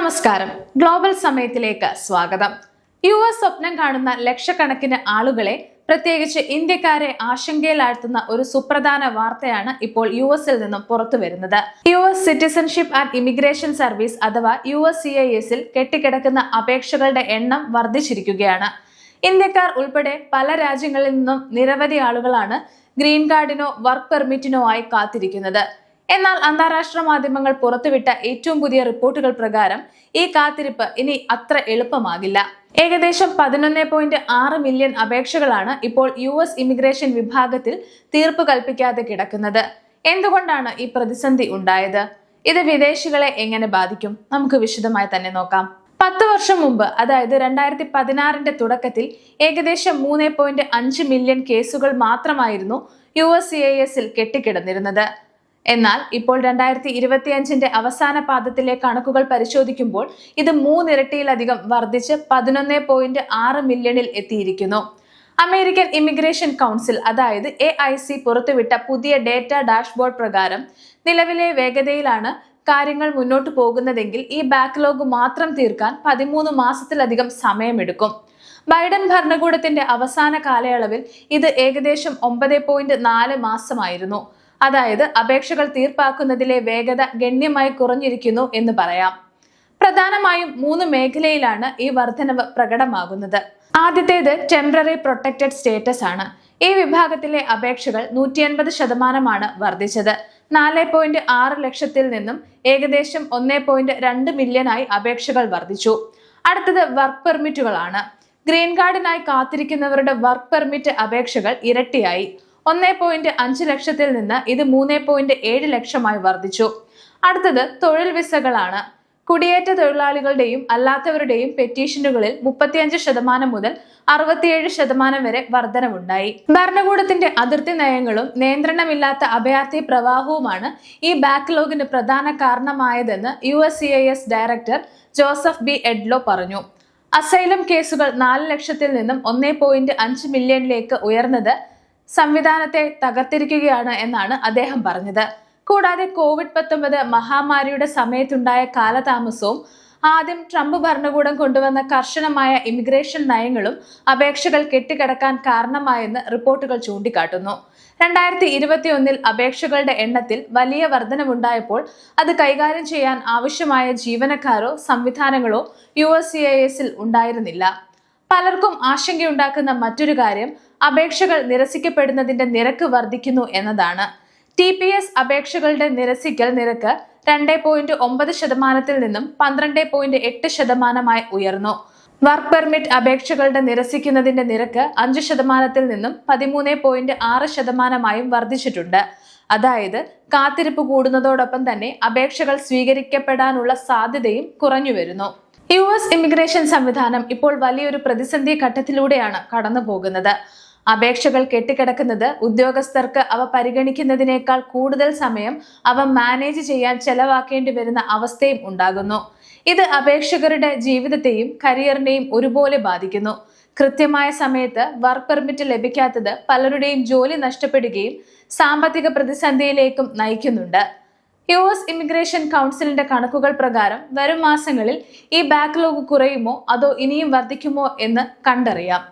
നമസ്കാരം. ഗ്ലോബൽ സമയത്തിലേക്ക് സ്വാഗതം. US സ്വപ്നം കാണുന്ന ലക്ഷക്കണക്കിന് ആളുകളെ, പ്രത്യേകിച്ച് ഇന്ത്യക്കാരെ ആശങ്കയിലാഴ്ത്തുന്ന ഒരു സുപ്രധാന വാർത്തയാണ് ഇപ്പോൾ US-ൽ നിന്നും പുറത്തു വരുന്നത്. US citizenship and immigration service അഥവാ USCIS-ൽ കെട്ടിക്കിടക്കുന്ന അപേക്ഷകളുടെ എണ്ണം വർദ്ധിച്ചിരിക്കുകയാണ്. ഇന്ത്യക്കാർ ഉൾപ്പെടെ പല രാജ്യങ്ങളിൽ നിന്നും നിരവധി ആളുകളാണ് ഗ്രീൻ കാർഡിനോ വർക്ക് പെർമിറ്റിനോ ആയി കാത്തിരിക്കുന്നത്. എന്നാൽ അന്താരാഷ്ട്ര മാധ്യമങ്ങൾ പുറത്തുവിട്ട ഏറ്റവും പുതിയ റിപ്പോർട്ടുകൾ പ്രകാരം ഈ കാത്തിരിപ്പ് ഇനി അത്ര എളുപ്പമാകില്ല. ഏകദേശം 11.6 മില്യൺ അപേക്ഷകളാണ് ഇപ്പോൾ US ഇമിഗ്രേഷൻ വിഭാഗത്തിൽ തീർപ്പ് കൽപ്പിക്കാതെ കിടക്കുന്നത്. എന്തുകൊണ്ടാണ് ഈ പ്രതിസന്ധി ഉണ്ടായത്? ഇത് വിദേശികളെ എങ്ങനെ ബാധിക്കും? നമുക്ക് വിശദമായി തന്നെ നോക്കാം. 10 വർഷം മുമ്പ്, അതായത് 2016-ന്റെ തുടക്കത്തിൽ ഏകദേശം 3.5 മില്യൺ കേസുകൾ മാത്രമായിരുന്നു USCIS-ൽ കെട്ടിക്കിടന്നിരുന്നത്. എന്നാൽ ഇപ്പോൾ 2025-ന്റെ അവസാന പാദത്തിലെ കണക്കുകൾ പരിശോധിക്കുമ്പോൾ ഇത് 3 ഇരട്ടിയിലധികം വർദ്ധിച്ച് 11.6 മില്യണിൽ എത്തിയിരിക്കുന്നു. അമേരിക്കൻ ഇമിഗ്രേഷൻ കൗൺസിൽ അതായത് AIC പുറത്തുവിട്ട പുതിയ ഡേറ്റ ഡാഷ്ബോർഡ് പ്രകാരം നിലവിലെ വേഗതയിലാണ് കാര്യങ്ങൾ മുന്നോട്ട് പോകുന്നതെങ്കിൽ ഈ ബാക്ക്ലോഗ് മാത്രം തീർക്കാൻ 13 മാസത്തിലധികം സമയമെടുക്കും. ബൈഡൻ ഭരണകൂടത്തിന്റെ അവസാന കാലയളവിൽ ഇത് ഏകദേശം 9.4 മാസമായിരുന്നു. അതായത് അപേക്ഷകൾ തീർപ്പാക്കുന്നതിലെ വേഗത ഗണ്യമായി കുറഞ്ഞിരിക്കുന്നു എന്ന് പറയാം. പ്രധാനമായും 3 മേഖലയിലാണ് ഈ വർധനവ് പ്രകടമാകുന്നത്. ആദ്യത്തേത് ടെമ്പററി പ്രൊട്ടക്റ്റഡ് സ്റ്റേറ്റസ് ആണ്. ഈ വിഭാഗത്തിലെ അപേക്ഷകൾ 180% വർദ്ധിച്ചത്. 4.6 ലക്ഷത്തിൽ നിന്നും ഏകദേശം 1.2 മില്യണായി അപേക്ഷകൾ വർദ്ധിച്ചു. അടുത്തത് വർക്ക് പെർമിറ്റുകളാണ്. ഗ്രീൻ കാർഡിനായി കാത്തിരിക്കുന്നവരുടെ വർക്ക് പെർമിറ്റ് അപേക്ഷകൾ ഇരട്ടിയായി. 1.5 ലക്ഷത്തിൽ നിന്ന് ഇത് 3.7 ലക്ഷമായി വർദ്ധിച്ചു. അടുത്തത് തൊഴിൽ വിസകളാണ്. കുടിയേറ്റ തൊഴിലാളികളുടെയും അല്ലാത്തവരുടെയും പെറ്റീഷനുകളിൽ 35% മുതൽ 67% വരെ വർധനവുണ്ടായി. ഭരണകൂടത്തിന്റെ അതിർത്തി നയങ്ങളും നിയന്ത്രണമില്ലാത്ത അഭയാർത്ഥി പ്രവാഹവുമാണ് ഈ ബാക്ക്ലോഗിന് പ്രധാന കാരണമായതെന്ന് USCIS ഡയറക്ടർ ജോസഫ് B. എഡ്ലോ പറഞ്ഞു. അസൈലം കേസുകൾ 4 ലക്ഷത്തിൽ നിന്നും 1.5 മില്യണിലേക്ക് ഉയർന്നത് സംവിധാനത്തെ തകർത്തിരിക്കുകയാണ് എന്നാണ് അദ്ദേഹം പറഞ്ഞത്. കൂടാതെ COVID-19 മഹാമാരിയുടെ സമയത്തുണ്ടായ കാലതാമസവും ആദ്യം ട്രംപ് ഭരണകൂടം കൊണ്ടുവന്ന കർശനമായ ഇമിഗ്രേഷൻ നയങ്ങളും അപേക്ഷകൾ കെട്ടിക്കിടക്കാൻ കാരണമായെന്ന് റിപ്പോർട്ടുകൾ ചൂണ്ടിക്കാട്ടുന്നു. 2021-ൽ അപേക്ഷകളുടെ എണ്ണത്തിൽ വലിയ വർധനവുണ്ടായപ്പോൾ അത് കൈകാര്യം ചെയ്യാൻ ആവശ്യമായ ജീവനക്കാരോ സംവിധാനങ്ങളോ USCIS-ൽ ഉണ്ടായിരുന്നില്ല. പലർക്കും ആശങ്കയുണ്ടാക്കുന്ന മറ്റൊരു കാര്യം അപേക്ഷകൾ നിരസിക്കപ്പെടുന്നതിന്റെ നിരക്ക് വർദ്ധിക്കുന്നു എന്നതാണ്. TPS അപേക്ഷകളുടെ നിരസിക്കൽ നിരക്ക് 2.9% നിന്നും 12.8% ഉയർന്നു. വർക്ക് പെർമിറ്റ് അപേക്ഷകളുടെ നിരസിക്കുന്നതിന്റെ നിരക്ക് 5% നിന്നും 13.6% വർദ്ധിച്ചിട്ടുണ്ട്. അതായത് കാത്തിരിപ്പ് കൂടുന്നതോടൊപ്പം തന്നെ അപേക്ഷകൾ സ്വീകരിക്കപ്പെടാനുള്ള സാധ്യതയും കുറഞ്ഞു വരുന്നു. US ഇമിഗ്രേഷൻ സംവിധാനം ഇപ്പോൾ വലിയൊരു പ്രതിസന്ധി ഘട്ടത്തിലൂടെയാണ് കടന്നു പോകുന്നത്. അപേക്ഷകൾ കെട്ടിക്കിടക്കുന്നത് ഉദ്യോഗസ്ഥർക്ക് അവ പരിഗണിക്കുന്നതിനേക്കാൾ കൂടുതൽ സമയം അവ മാനേജ് ചെയ്യാൻ ചെലവാക്കേണ്ടി വരുന്ന അവസ്ഥയും ഉണ്ടാകുന്നു. ഇത് അപേക്ഷകരുടെ ജീവിതത്തെയും കരിയറിനെയും ഒരുപോലെ ബാധിക്കുന്നു. കൃത്യമായ സമയത്ത് വർക്ക് പെർമിറ്റ് ലഭിക്കാത്തത് പലരുടെയും ജോലി നഷ്ടപ്പെടുകയും സാമ്പത്തിക പ്രതിസന്ധിയിലേക്കും നയിക്കുന്നുണ്ട്. US ഇമിഗ്രേഷൻ കൗൺസിലിന്റെ കണക്കുകൾ പ്രകാരം വരും മാസങ്ങളിൽ ഈ ബാക്ക്ലോഗ് കുറയുമോ അതോ ഇനിയും വർദ്ധിക്കുമോ എന്ന് കണ്ടറിയാം.